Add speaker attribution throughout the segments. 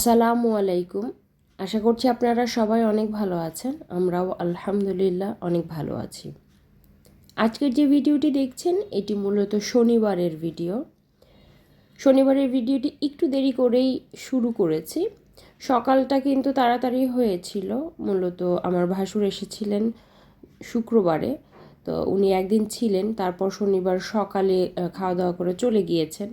Speaker 1: আসসালামু আলাইকুম। আশা করছি আপনারা সবাই অনেক ভালো আছেন। আমরাও আলহামদুলিল্লাহ অনেক ভালো আছি। আজকের যে ভিডিওটি দেখছেন এটি মূলত শনিবারের ভিডিও। শনিবারের ভিডিওটি একটু দেরি করেই শুরু করেছি। সকালটা কিন্তু তাড়াতাড়ি হয়েছিল। মূলত আমার ভাসুর এসেছিলেন শুক্রবারে, তো উনি একদিন ছিলেন, তারপর শনিবার সকালে খাওয়া দাওয়া করে চলে গিয়েছেন।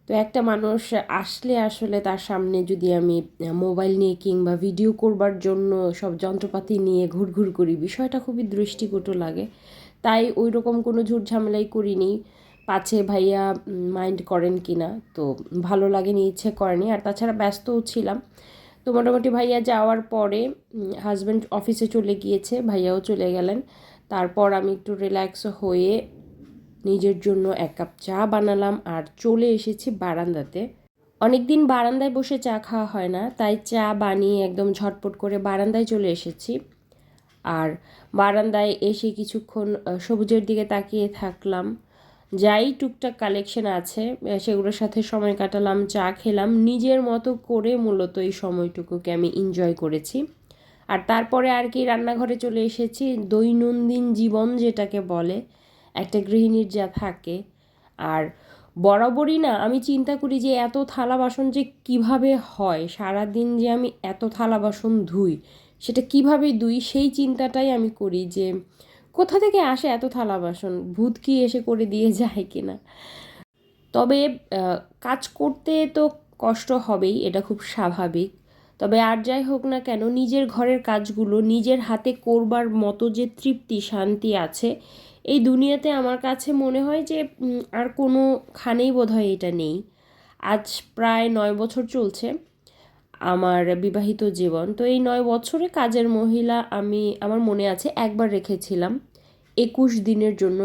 Speaker 1: তো একটা মানুষ আসলে আসলে তার সামনে যদি আমি মোবাইল নিয়ে কিংবা ভিডিও করবার জন্য সব যন্ত্রপাতি নিয়ে ঘুরঘুর করি, বিষয়টা খুবই দৃষ্টিকটু লাগে। তাই ওই রকম কোনো ঝুট ঝামেলাই করিনি, পাছে ভাইয়া মাইন্ড করেন কি না। তো ভালো লাগেনি, ইচ্ছে করেনি, আর তাছাড়া ব্যস্তও ছিলাম। তো মোটামুটি ভাইয়া যাওয়ার পরে হাজব্যান্ড অফিসে চলে গিয়েছে, ভাইয়াও চলে গেলেন। তারপর আমি একটু রিল্যাক্স হয়ে নিজের জন্য এক কাপ চা বানালাম আর চলে এসেছি বারান্দাতে। অনেক দিন বারান্দায় বসে চা খাওয়া হয় না, তাই চা বানিয়ে একদম ঝটপট করে বারান্দায় চলে এসেছি। আর বারান্দায় এসে কিছুক্ষণ সবুজের দিকে তাকিয়ে থাকলাম। যাই টুকটাক কালেকশন আছে সেগুলোর সাথে সময় কাটালাম, চা খেলাম, নিজের মতো করে মূলত এই সময়টুকুকে আমি এনজয় করেছি। আর তারপরে আর কি রান্নাঘরে চলে এসেছি। দৈনন্দিন জীবন যেটাকে বলে একটা গৃহিণীর যা থাকে, আর বরাবরই না আমি চিন্তা করি যে এত থালা বাসন যে কিভাবে হয়, সারাদিন যে আমি এত থালা বাসন ধুই, সেটা কিভাবে ধুই সেই চিন্তাটাই আমি করি যে কোথা থেকে আসে এত থালা বাসন, ভূত কি এসে করে দিয়ে যায় কিনা। তবে কাজ করতে তো কষ্ট হবেই, এটা খুব স্বাভাবিক। তবে আর যাই হোক না কেন, নিজের ঘরের কাজগুলো নিজের হাতে করবার মতো যে তৃপ্তি শান্তি আছে এই দুনিয়াতে, আমার কাছে মনে হয় যে আর কোনোখানেই বোধহয় এটা নেই। আজ প্রায় 9 বছর চলছে আমার বিবাহিত জীবন। তো এই 9 বছরে কাজের মহিলা আমি, আমার মনে আছে একবার রেখেছিলাম 21 দিনের জন্য।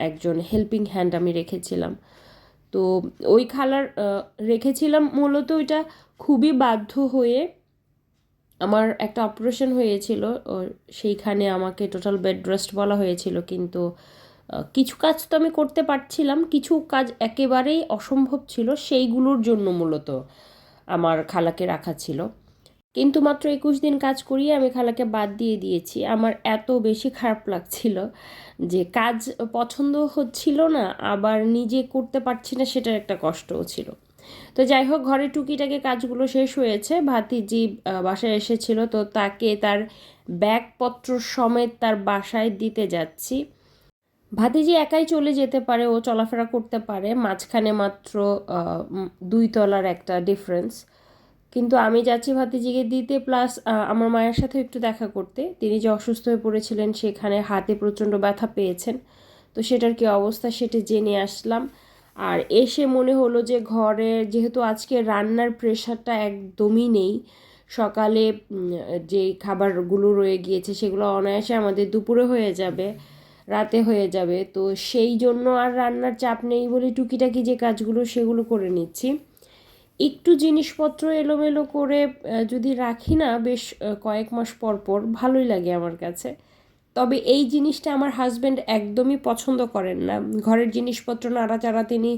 Speaker 1: একজন হেল্পিং হ্যান্ড আমি রেখেছিলাম। তো ওই খালার রেখেছিলাম মূলত ওইটা খুবই বাধ্য হয়ে। আমার একটা অপারেশন হয়েছিল, সেইখানে আমাকে টোটাল বেড রেস্ট বলা হয়েছিল, কিন্তু কিছু কাজ তো আমি করতে পারছিলাম, কিছু কাজ একেবারেই অসম্ভব ছিল, সেইগুলোর জন্য মূলত আমার খালাকে রাখা ছিল। কিন্তু মাত্র 21 দিন কাজ করিয়ে আমি খালাকে বাদ দিয়ে দিয়েছি। আমার এত বেশি খারাপ লাগছিল যে কাজ পছন্দ হচ্ছিল না, আবার নিজে করতে পারছি না, সেটার একটা কষ্টও ছিল। তো যাই হোক, ঘরের টুকিটাকি কাজগুলো শেষ হয়েছে। ভাতিজি বাসায় এসেছিল, তো তাকে তার ব্যাগপত্র সমেত তার বাসায় দিতে যাচ্ছি। ভাতিজি একাই চলে যেতে পারে, ও চলাফেরা করতে পারে, মাঝখানে মাত্র 2 তলার একটা ডিফারেন্স। কিন্তু আমি যাচ্ছি ভাতিজিকে দিতে, প্লাস আমার মায়ের সাথে একটু দেখা করতে। তিনি যে অসুস্থ হয়ে পড়েছিলেন, সেখানে হাতে প্রচণ্ড ব্যথা পেয়েছেন, তো সেটার কি অবস্থা সেটা জেনে আসলাম। আর এসে মনে হলো যে ঘরে যেহেতু আজকে রান্নার প্রেশারটা একদমই নেই, সকালে যে খাবারগুলো রয়ে গিয়েছে সেগুলো অনায়াসে আমাদের দুপুরে হয়ে যাবে, রাতে হয়ে যাবে। তো সেই জন্য আর রান্নার চাপ নেই বলে টুকিটাকি যে কাজগুলো সেগুলো করে নিচ্ছি। একটু জিনিসপত্র এলোমেলো করে যদি রাখি না, বেশ কয়েক মাস পর পর ভালোই লাগে আমার কাছে। তবে এই জিনিসটা আমার হাজব্যান্ড একদমই পছন্দ করেন না। ঘরের জিনিসপত্র নাড়াচাড়া তিনি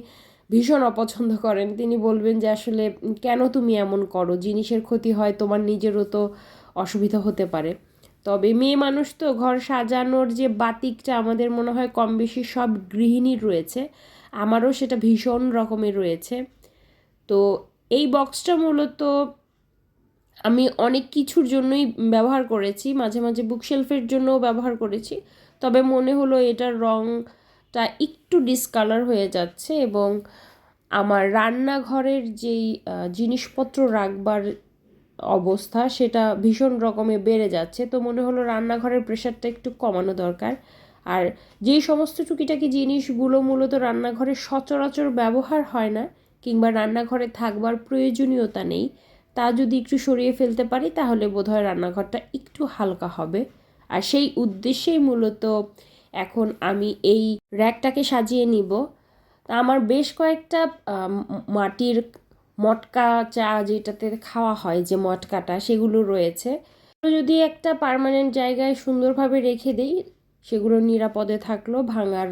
Speaker 1: ভীষণ অপছন্দ করেন। তিনি বলবেন যে আসলে কেন তুমি এমন করো, জিনিসের ক্ষতি হয়, তোমার নিজেরও তো অসুবিধা হতে পারে। তবে মেয়ে মানুষ তো, ঘর সাজানোর যে বাতিকটা আমাদের মনে হয় কম বেশি সব গৃহিণীর রয়েছে, আমারও সেটা ভীষণ রকমের রয়েছে। তো এই বক্সটা মূলত আমি অনেক কিছুর জন্যই ব্যবহার করেছি, মাঝে মাঝে বুকশেলফের জন্যও ব্যবহার করেছি। তবে মনে হলো এটার রঙটা একটু ডিসকালার হয়ে যাচ্ছে, এবং আমার রান্নাঘরের যেই জিনিসপত্র রাখবার অবস্থা সেটা ভীষণ রকমের বেড়ে যাচ্ছে। তো মনে হলো রান্নাঘরের প্রেশারটা একটু কমানো দরকার। আর যেই সমস্ত টুকিটাকি জিনিসগুলো মূলত রান্নাঘরে সচরাচর ব্যবহার হয় না কিংবা রান্নাঘরে থাকবার প্রয়োজনীয়তা নেই, তা যদি একটু সরিয়ে ফেলতে পারি তাহলে বোধহয় রান্নাঘরটা একটু হালকা হবে। আর সেই উদ্দেশ্যেই মূলত এখন আমি এই র্যাকটাকে সাজিয়ে নিব। আমার বেশ কয়েকটা মাটির মটকা চা যেটাতে খাওয়া হয়, যে মটকাটা, সেগুলো রয়েছে। যদি একটা পার্মানেন্ট জায়গায় সুন্দরভাবে রেখে দিই, সেগুলো নিরাপদে থাকলো, ভাঙার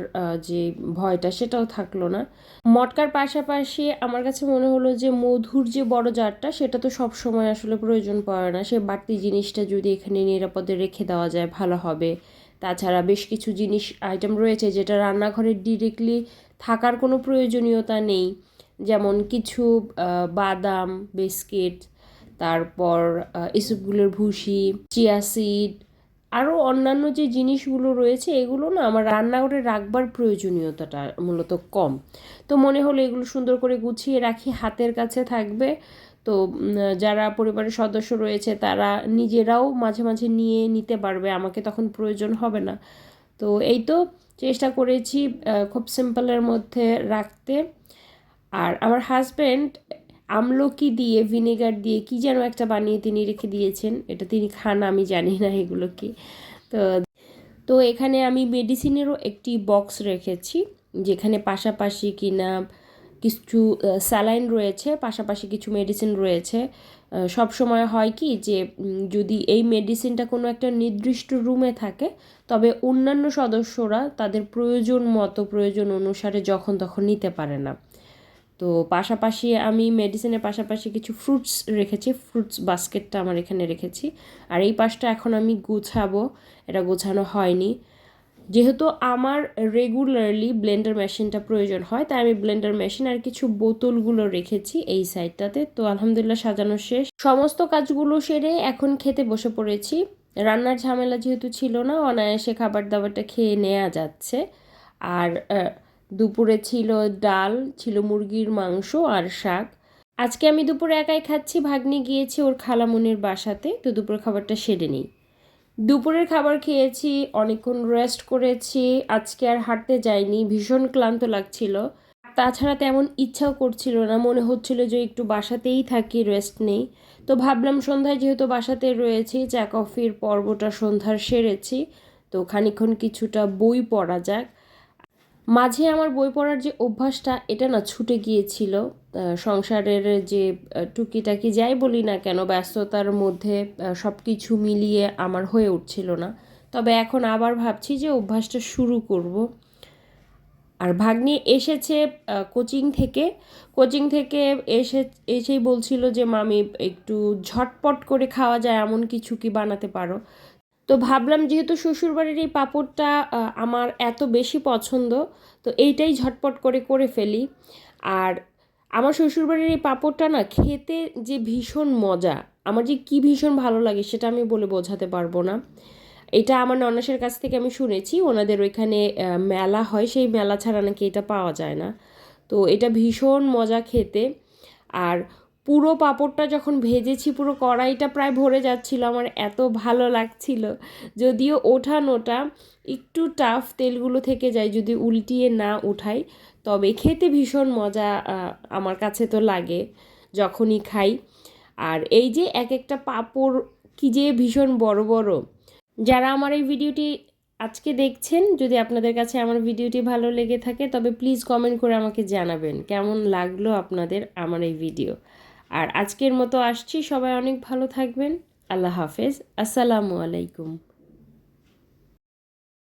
Speaker 1: যে ভয়টা সেটাও থাকলো না। মটকার পাশাপাশি আমার কাছে মনে হলো যে মধুর যে বড় জারটা সেটা তো সব সময় আসলে প্রয়োজন পড়ে না, সে বাড়তি জিনিসটা যদি এখানে নিরাপদে রেখে দেওয়া যায় ভালো হবে। তাছাড়া বেশ কিছু জিনিস আইটেম রয়েছে যেটা রান্নাঘরে ডিরেক্টলি থাকার কোনো প্রয়োজনীয়তা নেই, যেমন কিছু বাদাম, বিস্কিট, তারপর এসবগুলোর ভুসি, চিয়া সিড, আরও অন্যান্য যে জিনিসগুলো রয়েছে এগুলো না আমার রান্নাঘরে রাখবার প্রয়োজনীয়তাটা মূলত কম। তো মনে হলো এগুলো সুন্দর করে গুছিয়ে রাখি, হাতের কাছে থাকবে। তো যারা পরিবারের সদস্য রয়েছে তারা নিজেরাও মাঝে মাঝে নিয়ে নিতে পারবে, আমাকে তখন প্রয়োজন হবে না। তো এই তো চেষ্টা করেছি খুব সিম্পলের মধ্যে রাখতে। আর আমার হাজব্যান্ড আমলকি দিয়ে ভিনেগার দিয়ে কি যেন একটা বানিয়ে তিনি রেখে দিয়েছেন, এটা তিনি খান, আমি জানি না এগুলো কি। তো তো এখানে আমি মেডিসিনেরও একটি বক্স রেখেছি, যেখানে পাশাপাশি কিনা কিছু স্যালাইন রয়েছে, পাশাপাশি কিছু মেডিসিন রয়েছে। সব সময় হয় কি যে যদি এই মেডিসিনটা কোনো একটা নির্দিষ্ট রুমে থাকে তবে অন্যান্য সদস্যরা তাদের প্রয়োজন মতো, প্রয়োজন অনুসারে যখন তখন নিতে পারে না। তো পাশাপাশি আমি মেডিসিনের পাশাপাশি কিছু ফ্রুটস রেখেছি, ফ্রুটস বাস্কেটটা আমার এখানে রেখেছি। আর এই পাশটা এখন আমি গুছাবো, এটা গোছানো হয়নি। যেহেতু আমার রেগুলারলি ব্লেন্ডার মেশিনটা প্রয়োজন হয় তাই আমি ব্লেন্ডার মেশিন আর কিছু বোতলগুলো রেখেছি এই সাইডটাতে। তো আলহামদুলিল্লাহ সাজানো শেষ, সমস্ত কাজগুলো সেরে এখন খেতে বসে পড়েছি। রান্নার ঝামেলা যেহেতু ছিল না, অনায়াসে খাবার দাবারটা খেয়ে নেওয়া যাচ্ছে। আর দুপুরে ছিল ডাল, ছিল মুরগির মাংস আর শাক। আজকে আমি দুপুরে একাই খাচ্ছি, ভাগ্নি গিয়েছে ওর খালামুনির বাসাতে, তো দুপুরের খাবারটা সেরে নিই। দুপুরের খাবার খেয়েছি, অনেকক্ষণ রেস্ট করেছি, আজকে আর হাঁটতে যাইনি, ভীষণ ক্লান্ত লাগছিল। তাছাড়া তেমন ইচ্ছাও করছিল না, মনে হচ্ছিল যে একটু বাসাতেই থাকি, রেস্ট নেই। তো ভাবলাম সন্ধ্যায় যেহেতু বাসাতে রয়েছি, চা কফির পর্বটা সন্ধ্যার সেরেছি, তো খানিকক্ষণ কিছুটা বই পড়া যাক। মাঝে আমার বই পড়ার যে অভ্যাসটা এটা না ছুটে গিয়েছিল, সংসারের যে টুকিটাকি যাই বলি না কেন ব্যস্ততার মধ্যে সব কিছু মিলিয়ে আমার হয়ে উঠছিল না। তবে এখন আবার ভাবছি যে অভ্যাসটা শুরু করব। আর ভাগ্নি এসেছে কোচিং থেকে এসেই বলছিল যে মামি একটু ঝটপট করে খাওয়া যায় এমন কিছু কি বানাতে পারো। তো ভাবলাম যেহেতু শ্বশুরবাড়ির এই পাঁপড়টা আমার এত বেশি পছন্দ, তো এইটাই ঝটপট করে করে ফেলি। আর আমার শ্বশুরবাড়ির এই পাঁপড়টা না খেতে যে ভীষণ মজা, আমার যে কী ভীষণ ভালো লাগে সেটা আমি বলে বোঝাতে পারবো না। এটা আমার ননাসের কাছ থেকে আমি শুনেছি, ওনাদের ওইখানে মেলা হয়, সেই মেলা ছাড়া নাকি এটা পাওয়া যায় না। তো এটা ভীষণ মজা খেতে। আর পুরো পাঁপড়টা যখন ভেজেছি পুরো কড়াইটা প্রায় ভরে যাচ্ছিল, আমার এত ভালো লাগছিল। যদিও ওঠানোটা একটু টাফ, তেলগুলো থেকে যায় যদি উল্টিয়ে না উঠাই, তবে খেতে ভীষণ মজা আমার কাছে তো লাগে যখনই খাই। আর এই যে এক একটা পাঁপড় কি যে ভীষণ বড় বড়। যারা আমার এই ভিডিওটি আজকে দেখছেন, যদি আপনাদের কাছে আমার ভিডিওটি ভালো লেগে থাকে তবে প্লিজ কমেন্ট করে আমাকে জানাবেন কেমন লাগলো আপনাদের আমার এই ভিডিও। আর আজকের মতো আসছি, সবাই অনেক ভালো থাকবেন। আল্লাহ হাফেজ, আসসালামু আলাইকুম।